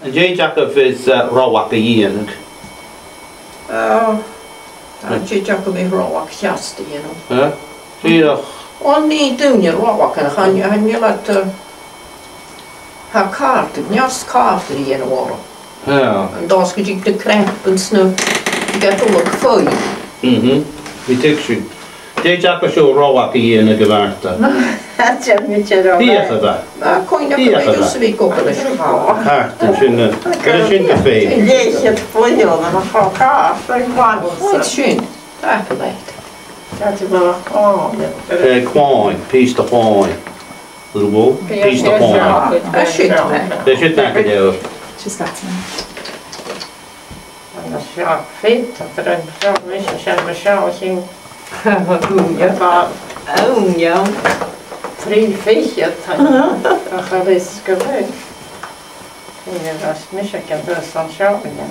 And Jay Jacob is rawak a yin. Jay Jacob is rawak chasti, you know. Huh? Ridach. Only doing your rawak and you let have cart, just cart in a war. Ja. En dan schiet ik de krampen snel. Ik heb ook veel. Vi tycker ju. Jay Jacob så rawak a yin a gevarta. Dat je met je erover. Piecha ba. Maar kon je ook dus weer kopen de schaal. Hart, det är inte fel. Det är helt fullgjort när man får kaffe. Det är synd. Tack för det. Dat je bara Quine, piece of quine. Little wool, piece of quine. Det är synd med. Det should not be there. She's got some. Annars jag fint att den får mycket känner så sin. Jag var ung, ja. 3 fisket. Jag har risker väg. Det är vast mycket kan börja så igen.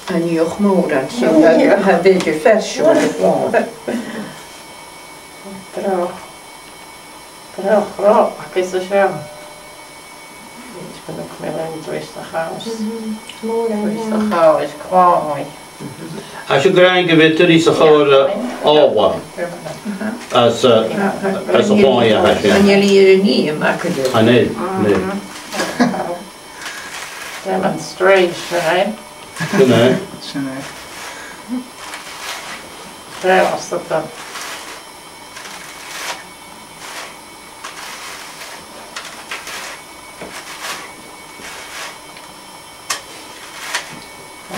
En jochmoeden. Jag hade ju färsjor kvar. Bra, ik is er zo. Ik ben ook meer in het Westerhuis. Westerhuis is kwaai. Als je grange weet, er is een goede alwa. Als een quine has je. En jullie hier niet maken. Ah nee, nee. Demonstration, hè? Nee. Daar was dat dan.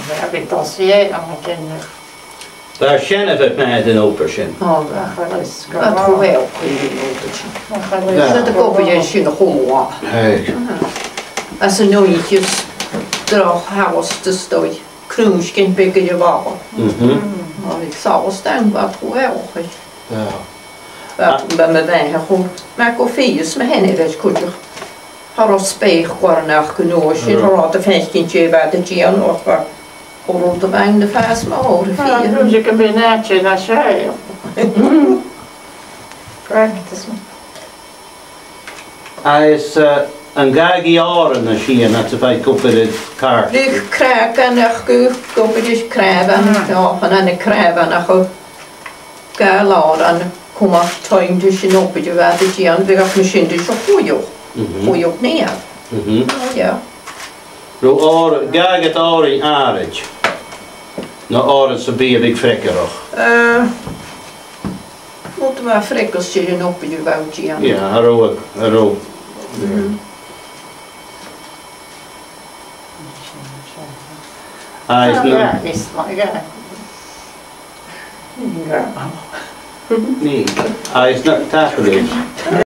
We hebben het dossier aan mijn kinderen. Daar kennen we het met een operation. Ja, dat tror jag också i det. Så det går på en sin hoa. Hey. Alltså nu gick just dra haus det stod. Krumsken bygger ju vara. Ja, vi sa oss den bara tror jag också. Ja. Men med den här hon med kofius med henne vet kunde. Har oss speg kvar när kunde ju har det finns inte vad det ger något va. Och runt omkring det fast med år Ja, fyra. dus je kan bij netje naar zij. Practice. Hij is een gag jaren när skien att det fick upp i kar. Det kräkan jag går på det krävan. Ja, han är krävan och galan komma ta in till sin uppe ju vad det ger vi har maskin det så får ju ner. Ja. Då gaget år i Arich. Nå året så blir jag fräcker då. Måste vara fräckos till sin uppe ju vad det ger. Ja, hallå. Hij is Ja, is maar ja. niet. Hij is not tapping.